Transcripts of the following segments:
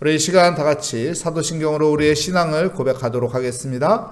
우리 이 시간 다 같이 사도신경으로 우리의 신앙을 고백하도록 하겠습니다.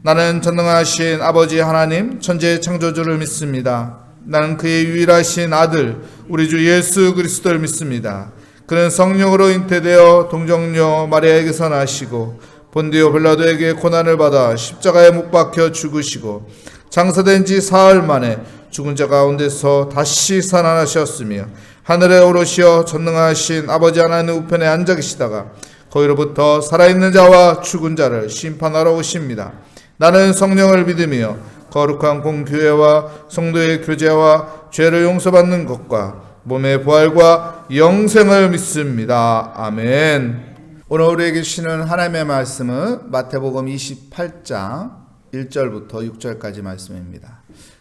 나는 전능하신 아버지 하나님 천지의 창조주를 믿습니다. 나는 그의 유일하신 아들 우리 주 예수 그리스도를 믿습니다. 그는 성령으로 잉태되어 동정녀 마리아에게서 나시고 본디오 빌라도에게 고난을 받아 십자가에 못 박혀 죽으시고 장사된 지 사흘 만에 죽은 자 가운데서 다시 살아나셨으며 하늘에 오르시어 전능하신 아버지 하나님 우편에 앉아 계시다가 거기로부터 살아있는 자와 죽은 자를 심판하러 오십니다. 나는 성령을 믿으며 거룩한 공교회와 성도의 교제와 죄를 용서받는 것과 몸의 부활과 영생을 믿습니다. 아멘. 오늘 우리에게 주시는 하나님의 말씀은 마태복음 28장 1절부터 6절까지 말씀입니다.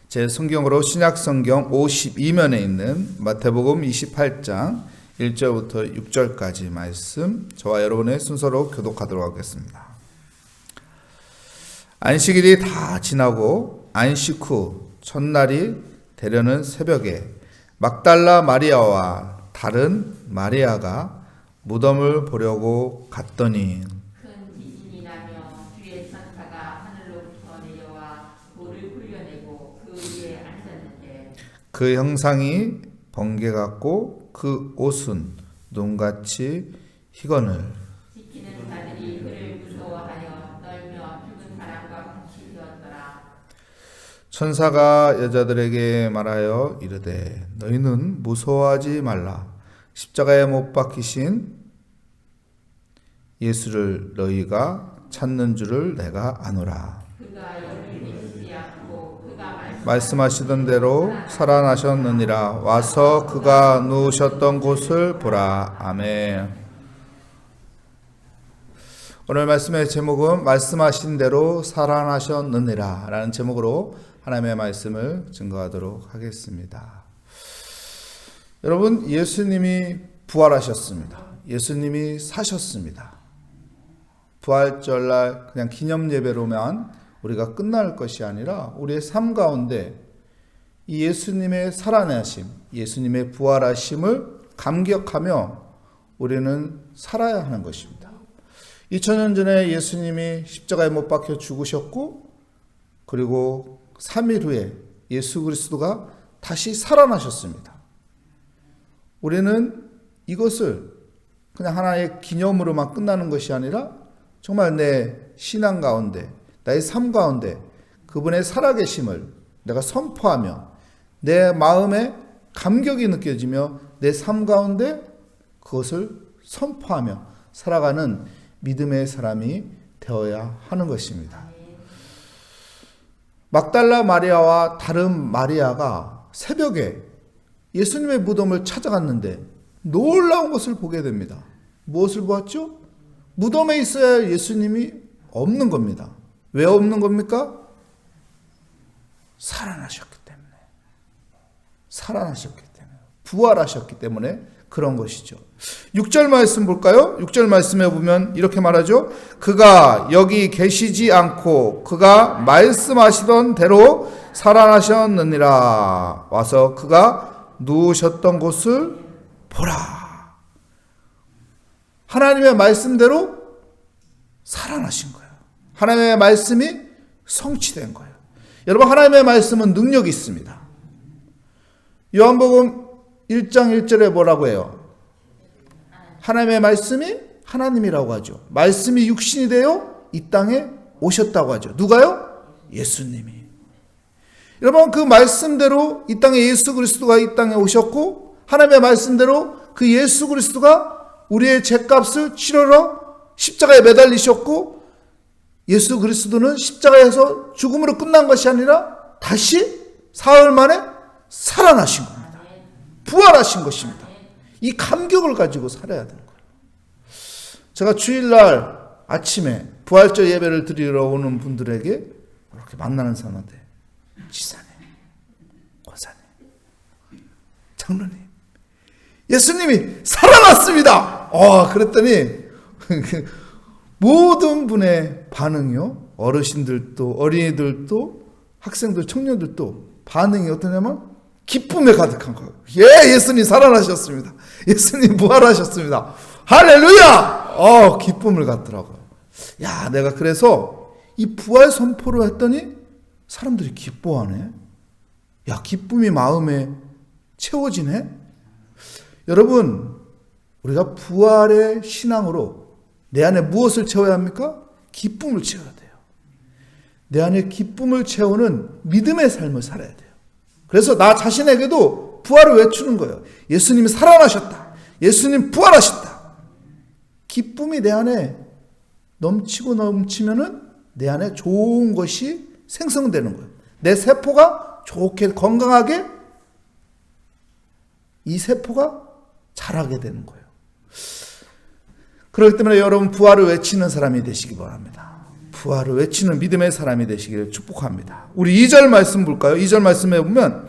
제 성경으로 신약성경 52면에 있는 마태복음 28장 1절부터 6절까지 말씀, 저와 여러분의 순서로 교독하도록 하겠습니다. 안식일이 다 지나고 안식 후 첫날이 되려는 새벽에 막달라 마리아와 다른 마리아가 무덤을 보려고 갔더니 큰 지진이 나며 주의 천사가 하늘로부터 내려와 돌을 굴려내고 그 위에 앉았는데 그 형상이 번개 같고 그 옷은 눈같이 희거늘. 지키는 자들이 그를 무서워하여 떨며 죽은 사람과 같이 되었더라. 천사가 여자들에게 말하여 이르되 너희는 무서워하지 말라. 십자가에 못 박히신 예수를 너희가 찾는 줄을 내가 아노라. 그가 여기 계시지 않고 그가 말씀하시던 대로 살아나셨느니라. 와서 그가 누우셨던 곳을 보라. 아멘. 오늘 말씀의 제목은 말씀하신 대로 살아나셨느니라 라는 제목으로 하나님의 말씀을 증거하도록 하겠습니다. 여러분, 예수님이 부활하셨습니다. 예수님이 사셨습니다. 부활절날 그냥 기념 예배로만 우리가 끝날 것이 아니라 우리의 삶 가운데 이 예수님의 살아나심, 예수님의 부활하심을 감격하며 우리는 살아야 하는 것입니다. 2000년 전에 예수님이 십자가에 못 박혀 죽으셨고 그리고 3일 후에 예수 그리스도가 다시 살아나셨습니다. 우리는 이것을 그냥 하나의 기념으로만 끝나는 것이 아니라 정말 내 신앙 가운데, 나의 삶 가운데 그분의 살아계심을 내가 선포하며 내 마음에 감격이 느껴지며 내 삶 가운데 그것을 선포하며 살아가는 믿음의 사람이 되어야 하는 것입니다. 막달라 마리아와 다른 마리아가 새벽에 예수님의 무덤을 찾아갔는데 놀라운 것을 보게 됩니다. 무엇을 보았죠? 무덤에 있어야 예수님이 없는 겁니다. 왜 없는 겁니까? 살아나셨기 때문에. 살아나셨기 때문에. 부활하셨기 때문에 그런 것이죠. 6절 말씀 볼까요? 6절 말씀에 보면 이렇게 말하죠. 그가 여기 계시지 않고 그가 말씀하시던 대로 살아나셨느니라. 와서 그가 누우셨던 곳을 보라. 하나님의 말씀대로 살아나신 거예요. 하나님의 말씀이 성취된 거예요. 여러분, 하나님의 말씀은 능력이 있습니다. 요한복음 1장 1절에 뭐라고 해요? 하나님의 말씀이 하나님이라고 하죠. 말씀이 육신이 되어 이 땅에 오셨다고 하죠. 누가요? 예수님이. 여러분, 그 말씀대로 이 땅에 예수 그리스도가 이 땅에 오셨고 하나님의 말씀대로 그 예수 그리스도가 우리의 죄값을 치르러 십자가에 매달리셨고 예수 그리스도는 십자가에서 죽음으로 끝난 것이 아니라 다시 사흘 만에 살아나신 겁니다. 부활하신 것입니다. 이 감격을 가지고 살아야 되는 거예요. 제가 주일날 아침에 부활절 예배를 드리러 오는 분들에게 이렇게 만나는 사람한테 지사님, 권사님, 장로님, 예수님이 살아났습니다. 그랬더니 모든 분의 반응이요. 어르신들도 어린이들도 학생들 청년들도 반응이 어떠냐면 기쁨에 가득한 거예요. 예수님 살아나셨습니다. 예수님 부활하셨습니다. 할렐루야! 기쁨을 갖더라고요. 야, 내가 그래서 이 부활 선포를 했더니 사람들이 기뻐하네. 야, 기쁨이 마음에 채워지네. 여러분, 우리가 부활의 신앙으로 내 안에 무엇을 채워야 합니까? 기쁨을 채워야 돼요. 내 안에 기쁨을 채우는 믿음의 삶을 살아야 돼요. 그래서 나 자신에게도 부활을 외치는 거예요. 예수님이 살아나셨다. 예수님 부활하셨다. 기쁨이 내 안에 넘치고 넘치면은 내 안에 좋은 것이 생성되는 거예요. 내 세포가 좋게 건강하게 이 세포가 자라게 되는 거예요. 그렇기 때문에 여러분 부활을 외치는 사람이 되시기 바랍니다. 부활을 외치는 믿음의 사람이 되시기를 축복합니다. 우리 2절 말씀 볼까요? 2절 말씀에 보면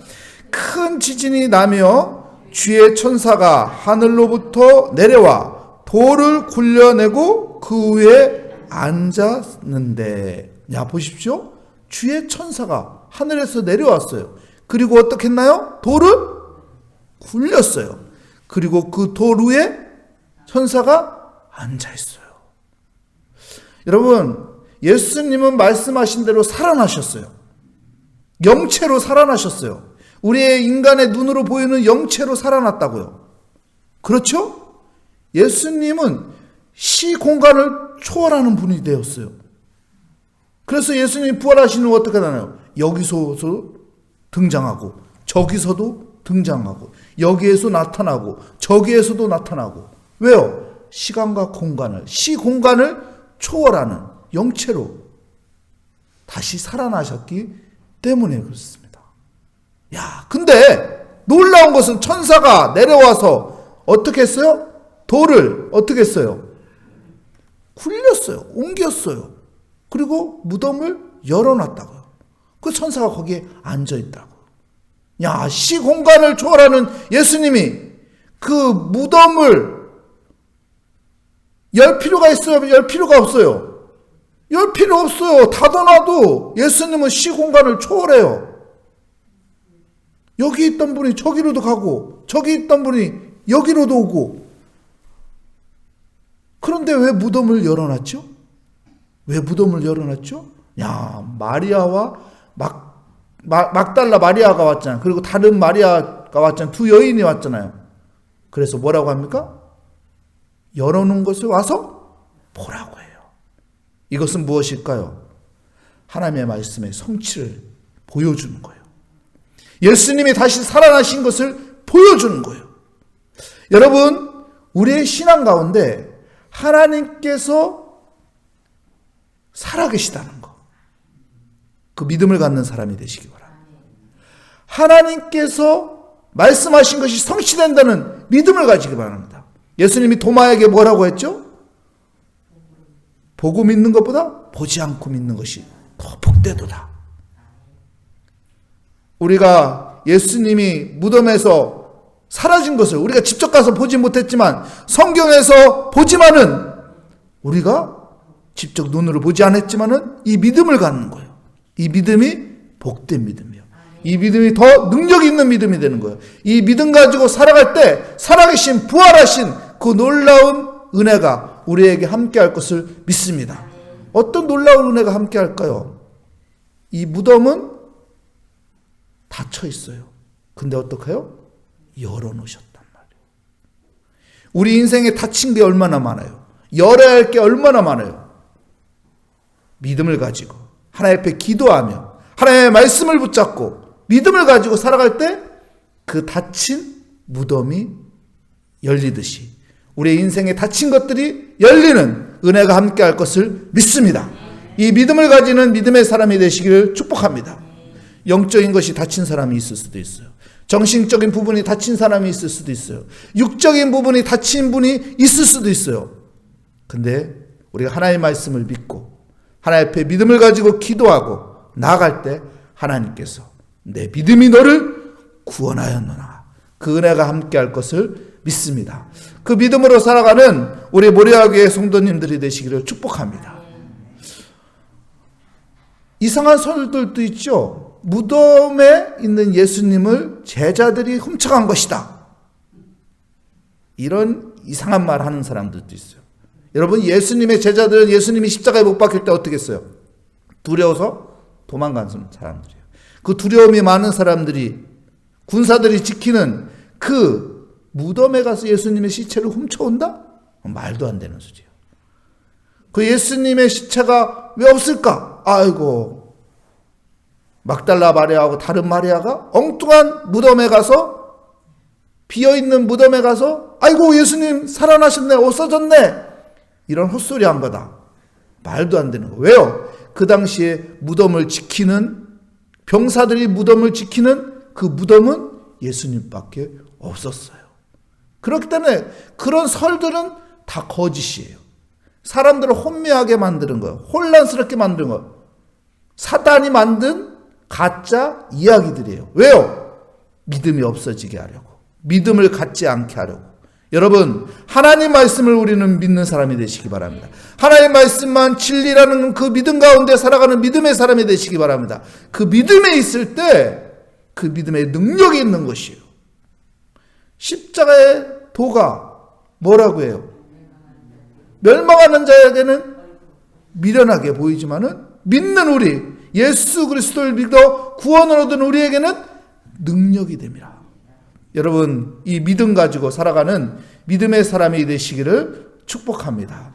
큰 지진이 나며 주의 천사가 하늘로부터 내려와 돌을 굴려내고 그 위에 앉았는데, 야, 보십시오. 주의 천사가 하늘에서 내려왔어요. 그리고 어떻게 했나요? 돌을 굴렸어요. 그리고 그 돌 위에 천사가 앉아있어요. 여러분, 예수님은 말씀하신 대로 살아나셨어요. 영체로 살아나셨어요. 우리의 인간의 눈으로 보이는 영체로 살아났다고요. 그렇죠? 예수님은 시공간을 초월하는 분이 되었어요. 그래서 예수님이 부활하시는 건 어떻게 되나요? 여기서도 등장하고 저기서도 등장하고 여기에서 나타나고 저기에서도 나타나고. 왜요? 시간과 공간을, 시공간을 초월하는 영체로 다시 살아나셨기 때문에 그렇습니다. 야, 근데 놀라운 것은 천사가 내려와서 어떻게 했어요? 돌을 어떻게 했어요? 굴렸어요. 옮겼어요. 그리고 무덤을 열어놨다고요. 그 천사가 거기에 앉아있다고. 야, 시공간을 초월하는 예수님이 그 무덤을 열 필요가 있어요? 열 필요가 없어요? 열 필요 없어요. 닫아놔도 예수님은 시공간을 초월해요. 여기 있던 분이 저기로도 가고 저기 있던 분이 여기로도 오고. 그런데 왜 무덤을 열어놨죠? 왜 무덤을 열어놨죠? 야, 마리아와 막달라 마리아가 왔잖아요. 그리고 다른 마리아가 왔잖아요. 두 여인이 왔잖아요. 그래서 뭐라고 합니까? 열어놓은 것을 와서 보라고 해요. 이것은 무엇일까요? 하나님의 말씀의 성취를 보여주는 거예요. 예수님이 다시 살아나신 것을 보여주는 거예요. 여러분, 우리의 신앙 가운데 하나님께서 살아계시다는 거, 그 믿음을 갖는 사람이 되시기 바랍니다. 하나님께서 말씀하신 것이 성취된다는 믿음을 가지기 바랍니다. 예수님이 도마에게 뭐라고 했죠? 보고 믿는 것보다 보지 않고 믿는 것이 더 복되도다. 우리가 예수님이 무덤에서 사라진 것을 우리가 직접 가서 보지 못했지만 성경에서 보지만은 우리가 직접 눈으로 보지 않았지만은 이 믿음을 갖는 거예요. 이 믿음이 복된 믿음이에요. 이 믿음이 더 능력 있는 믿음이 되는 거예요. 이 믿음 가지고 살아갈 때 살아계신 부활하신 그 놀라운 은혜가 우리에게 함께할 것을 믿습니다. 어떤 놀라운 은혜가 함께할까요? 이 무덤은 닫혀 있어요. 근데 어떡해요? 열어놓으셨단 말이에요. 우리 인생에 닫힌 게 얼마나 많아요. 열어야 할 게 얼마나 많아요. 믿음을 가지고 하나님 앞에 기도하며 하나님의 말씀을 붙잡고 믿음을 가지고 살아갈 때 그 닫힌 무덤이 열리듯이 우리의 인생에 닫힌 것들이 열리는 은혜가 함께할 것을 믿습니다. 이 믿음을 가지는 믿음의 사람이 되시기를 축복합니다. 영적인 것이 닫힌 사람이 있을 수도 있어요. 정신적인 부분이 닫힌 사람이 있을 수도 있어요. 육적인 부분이 닫힌 분이 있을 수도 있어요. 근데 우리가 하나님의 말씀을 믿고 하나님 앞에 믿음을 가지고 기도하고 나아갈 때 하나님께서 내 믿음이 너를 구원하였노라. 그 은혜가 함께할 것을 믿습니다. 그 믿음으로 살아가는 우리 모리아교회 성도님들이 되시기를 축복합니다. 이상한 설들도 있죠. 무덤에 있는 예수님을 제자들이 훔쳐간 것이다. 이런 이상한 말 하는 사람들도 있어요. 여러분, 예수님의 제자들은 예수님이 십자가에 못 박힐 때 어떻게 했어요? 두려워서 도망간 사람들이에요. 그 두려움이 많은 사람들이, 군사들이 지키는 그 무덤에 가서 예수님의 시체를 훔쳐온다? 말도 안 되는 소리예요. 그 예수님의 시체가 왜 없을까? 아이고, 막달라 마리아하고 다른 마리아가 엉뚱한 무덤에 가서, 비어있는 무덤에 가서 아이고 예수님 살아나셨네, 없어졌네, 이런 헛소리 한 거다. 말도 안 되는 거. 왜요? 그 당시에 무덤을 지키는, 병사들이 무덤을 지키는 그 무덤은 예수님밖에 없었어요. 그렇기 때문에 그런 설들은 다 거짓이에요. 사람들을 혼미하게 만드는 거예요. 혼란스럽게 만드는 거예요. 사단이 만든 가짜 이야기들이에요. 왜요? 믿음이 없어지게 하려고, 믿음을 갖지 않게 하려고. 여러분, 하나님 말씀을 우리는 믿는 사람이 되시기 바랍니다. 하나님 말씀만 진리라는 그 믿음 가운데 살아가는 믿음의 사람이 되시기 바랍니다. 그 믿음에 있을 때 그 믿음의 능력이 있는 것이에요. 십자가의 도가 뭐라고 해요? 멸망하는 자에게는 미련하게 보이지만은 믿는 우리, 예수 그리스도를 믿어 구원을 얻은 우리에게는 능력이 됩니다. 여러분, 이 믿음 가지고 살아가는 믿음의 사람이 되시기를 축복합니다.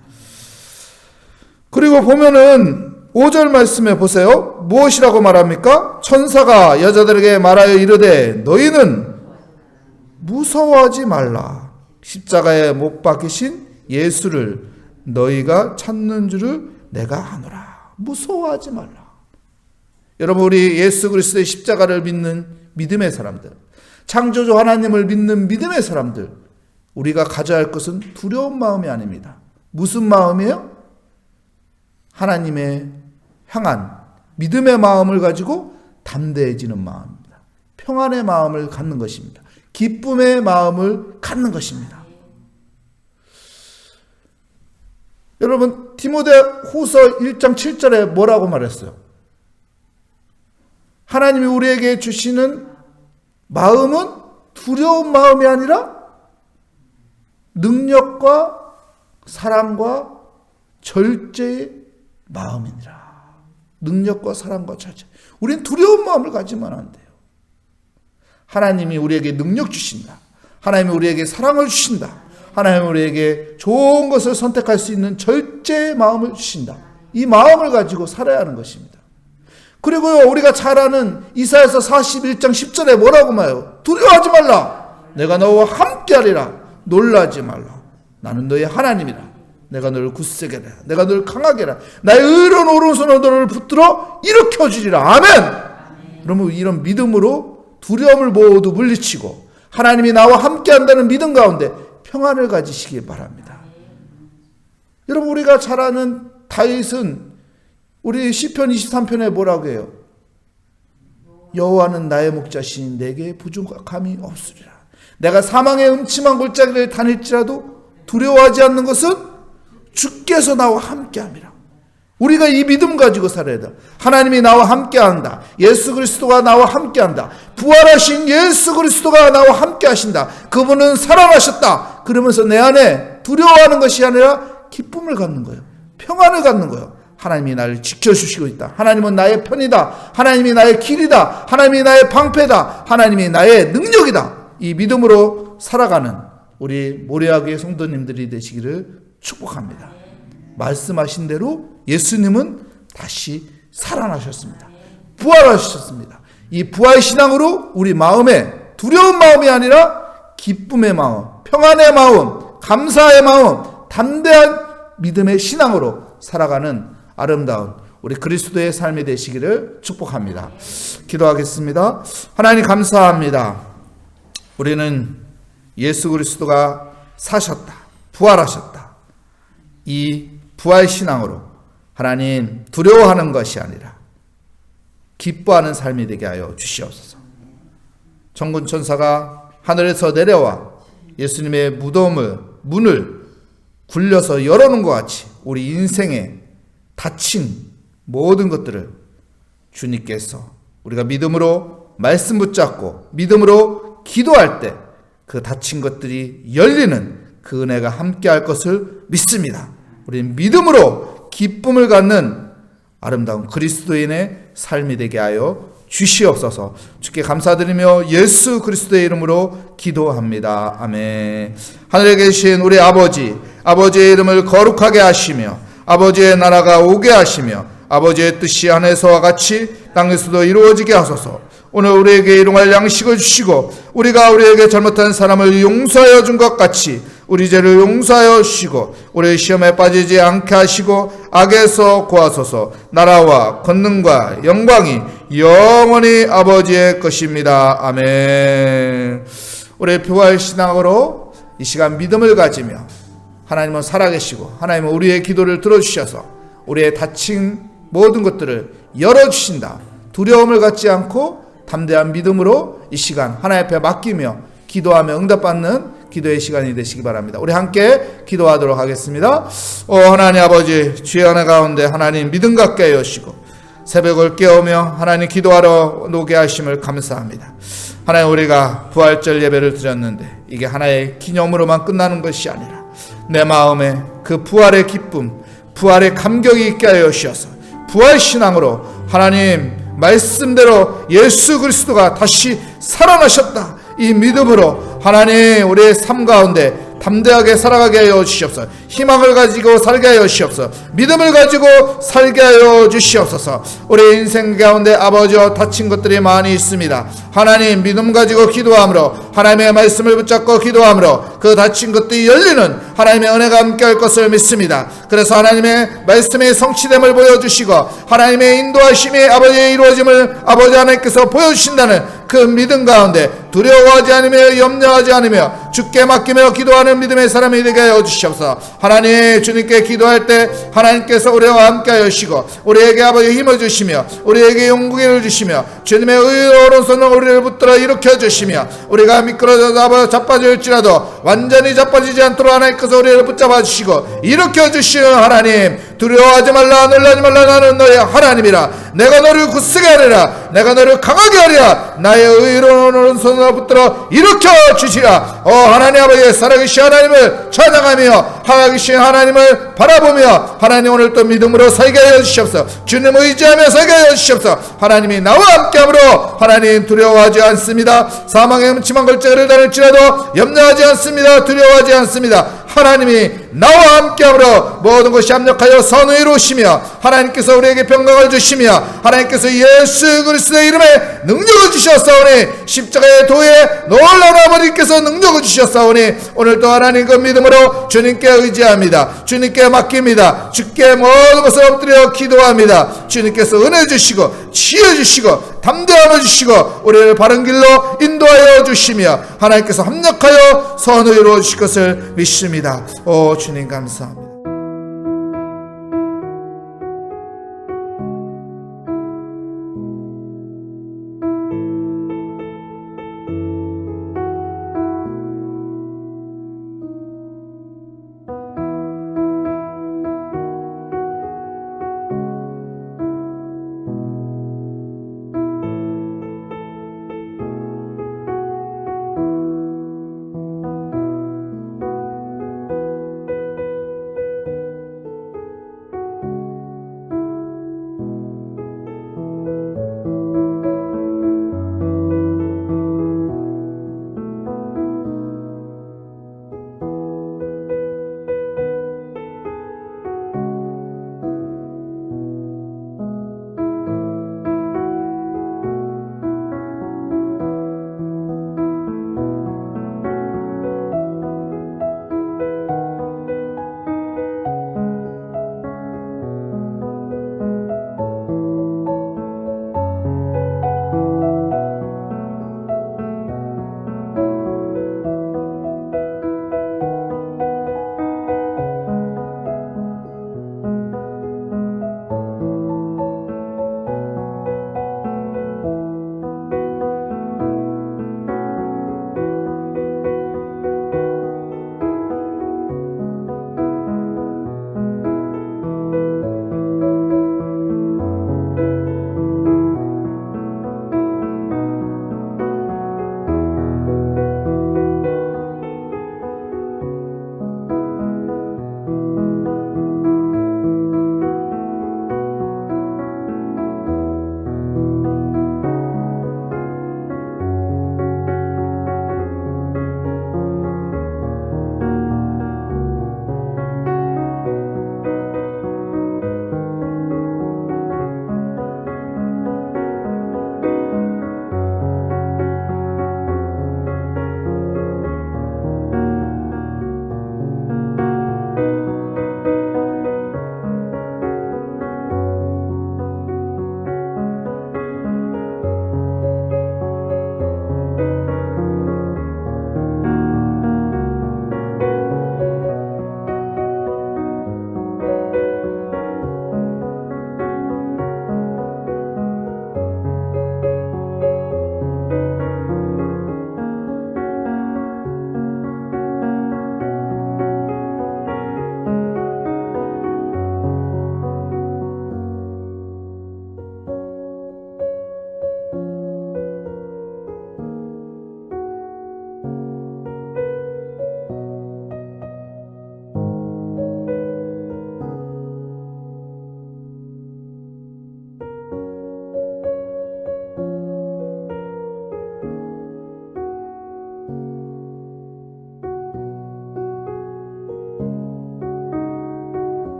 그리고 보면은 5절 말씀에 보세요. 무엇이라고 말합니까? 천사가 여자들에게 말하여 이르되 너희는 무서워하지 말라. 십자가에 못 박히신 예수를 너희가 찾는 줄을 내가 아노라. 무서워하지 말라. 여러분, 우리 예수 그리스도의 십자가를 믿는 믿음의 사람들, 창조주 하나님을 믿는 믿음의 사람들, 우리가 가져야 할 것은 두려운 마음이 아닙니다. 무슨 마음이에요? 하나님의 향한 믿음의 마음을 가지고 담대해지는 마음입니다. 평안의 마음을 갖는 것입니다. 기쁨의 마음을 갖는 것입니다. 여러분, 디모데후서 1장 7절에 뭐라고 말했어요? 하나님이 우리에게 주시는 마음은 두려운 마음이 아니라 능력과 사랑과 절제의 마음이니라. 능력과 사랑과 절제. 우리는 두려운 마음을 가지면 안 돼요. 하나님이 우리에게 능력 주신다. 하나님이 우리에게 사랑을 주신다. 하나님이 우리에게 좋은 것을 선택할 수 있는 절제의 마음을 주신다. 이 마음을 가지고 살아야 하는 것입니다. 그리고요, 우리가 잘 아는 이사야서 41장 10절에 뭐라고 말해요? 두려워하지 말라. 내가 너와 함께하리라. 놀라지 말라. 나는 너의 하나님이라. 내가 너를 굳세게 하라. 내가 너를 강하게 하라. 나의 의로운 오른손으로 너를 붙들어 일으켜 주리라. 아멘. 그러면 이런 믿음으로 두려움을 모두 물리치고 하나님이 나와 함께한다는 믿음 가운데 평안을 가지시기 바랍니다. 여러분, 우리가 잘 아는 다윗은 우리 시편 23편에 뭐라고 해요? 여호와는 나의 목자시니 내게 부족함이 없으리라. 내가 사망의 음침한 골짜기를 다닐지라도 두려워하지 않는 것은 주께서 나와 함께함이라. 우리가 이 믿음 가지고 살아야 돼. 하나님이 나와 함께한다. 예수 그리스도가 나와 함께한다. 부활하신 예수 그리스도가 나와 함께하신다. 그분은 살아나셨다. 그러면서 내 안에 두려워하는 것이 아니라 기쁨을 갖는 거예요. 평안을 갖는 거예요. 하나님이 나를 지켜주시고 있다. 하나님은 나의 편이다. 하나님이 나의 길이다. 하나님이 나의 방패다. 하나님이 나의 능력이다. 이 믿음으로 살아가는 우리 모래아교의 성도님들이 되시기를 축복합니다. 말씀하신 대로 예수님은 다시 살아나셨습니다. 부활하셨습니다. 이 부활신앙으로 우리 마음에 두려운 마음이 아니라 기쁨의 마음, 평안의 마음, 감사의 마음, 담대한 믿음의 신앙으로 살아가는 아름다운 우리 그리스도의 삶이 되시기를 축복합니다. 기도하겠습니다. 하나님 감사합니다. 우리는 예수 그리스도가 사셨다. 부활하셨다. 이 부활신앙으로 하나님 두려워하는 것이 아니라 기뻐하는 삶이 되게 하여 주시옵소서. 천군천사가 하늘에서 내려와 예수님의 문을 굴려서 열어놓은 것 같이 우리 인생에 닫힌 모든 것들을 주님께서 우리가 믿음으로 말씀 붙잡고 믿음으로 기도할 때 그 닫힌 것들이 열리는 그 은혜가 함께할 것을 믿습니다. 우리는 믿음으로 기쁨을 갖는 아름다운 그리스도인의 삶이 되게 하여 주시옵소서. 주께 감사드리며 예수 그리스도의 이름으로 기도합니다. 아멘. 하늘에 계신 우리 아버지, 아버지의 이름을 거룩하게 하시며 아버지의 나라가 오게 하시며 아버지의 뜻이 하늘에서와 같이 땅에서도 이루어지게 하소서. 오늘 우리에게 일용할 양식을 주시고 우리가 우리에게 잘못한 사람을 용서하여 준 것 같이 우리 죄를 용서하여 주시고 우리 시험에 빠지지 않게 하시고 악에서 구하소서. 나라와 권능과 영광이 영원히 아버지의 것입니다. 아멘. 우리 부활 신앙으로 이 시간 믿음을 가지며 하나님은 살아계시고 하나님은 우리의 기도를 들어주셔서 우리의 닫힌 모든 것들을 열어주신다. 두려움을 갖지 않고 담대한 믿음으로 이 시간 하나님 앞에 맡기며 기도하며 응답받는 기도의 시간이 되시기 바랍니다. 우리 함께 기도하도록 하겠습니다. 하나님 아버지, 주의 은혜 가운데 하나님 믿음 갖게 하여 주시고 새벽을 깨우며 하나님 기도하러 노게 하심을 감사합니다. 하나님, 우리가 부활절 예배를 드렸는데 이게 하나의 기념으로만 끝나는 것이 아니라 내 마음에 그 부활의 기쁨, 부활의 감격이 있게 하여 주셔서 부활신앙으로 하나님 말씀대로 예수 그리스도가 다시 살아나셨다, 이 믿음으로 하나님 우리의 삶 가운데 담대하게 살아가게 하여 주시옵소서. 희망을 가지고 살게 하여 주시옵소서. 믿음을 가지고 살게 하여 주시옵소서. 우리 인생 가운데 아버지와 닫힌 것들이 많이 있습니다. 하나님, 믿음 가지고 기도함으로 하나님의 말씀을 붙잡고 기도함으로 그 닫힌 것들이 열리는 하나님의 은혜가 함께할 것을 믿습니다. 그래서 하나님의 말씀의 성취됨을 보여주시고 하나님의 인도하심이 아버지의 이루어짐을 아버지 하나님께서 보여주신다는 그 믿음 가운데 두려워하지 않으며 염려하지 않으며 주께 맡기며 기도하는 믿음의 사람이 되게 하여 주시옵소서. 하나님, 주님께 기도할 때 하나님께서 우리와 함께 하여 주시고 우리에게 아버지 힘을 주시며 우리에게 용기를 주시며 주님의 의로운 오른손으로 우리를 붙들어 일으켜 주시며 우리가 미끄러져 자빠질지라도 완전히 자빠지지 않도록 하나님께서 우리를 붙잡아 주시고 일으켜 주시는 하나님, 두려워하지 말라, 놀라지 말라. 나는 너의 하나님이라. 내가 너를 굳세게 하리라. 내가 너를 강하게 하리라. 나의 의로운 오른손으로 붙들어 일으켜 주시라. 하나님 아버지, 살아계신 하나님을 찬양하며 살아계신 하나님을 바라보며 하나님 오늘 또 믿음으로 살게 하여 주시옵소서. 주님 의지하며 살게 하여 주시옵소서. 하나님이 나와 함께함으로 하나님 두려워하지 않습니다. 사망의 음침한 걸작을 다닐지라도 염려하지 않습니다. 두려워하지 않습니다. 하나님이 나와 함께함으로 모든 것이 합력하여 선을 이루시며 하나님께서 우리에게 평강을 주시며 하나님께서 예수 그리스도의 이름에 능력을 주셨사오니 십자가의 도에 놀라운 아버지께서 능력을 주셨사오니 오늘도 하나님 그 믿음으로 주님께 의지합니다. 주님께 맡깁니다. 주께 모든 것을 엎드려 기도합니다. 주님께서 은혜 주시고 지혜 주시고 담대함을 주시고 우리를 바른 길로 인도하여 주시며 하나님께서 합력하여 선을 이루어 주실 것을 믿습니다. 오 주님 감사합니다.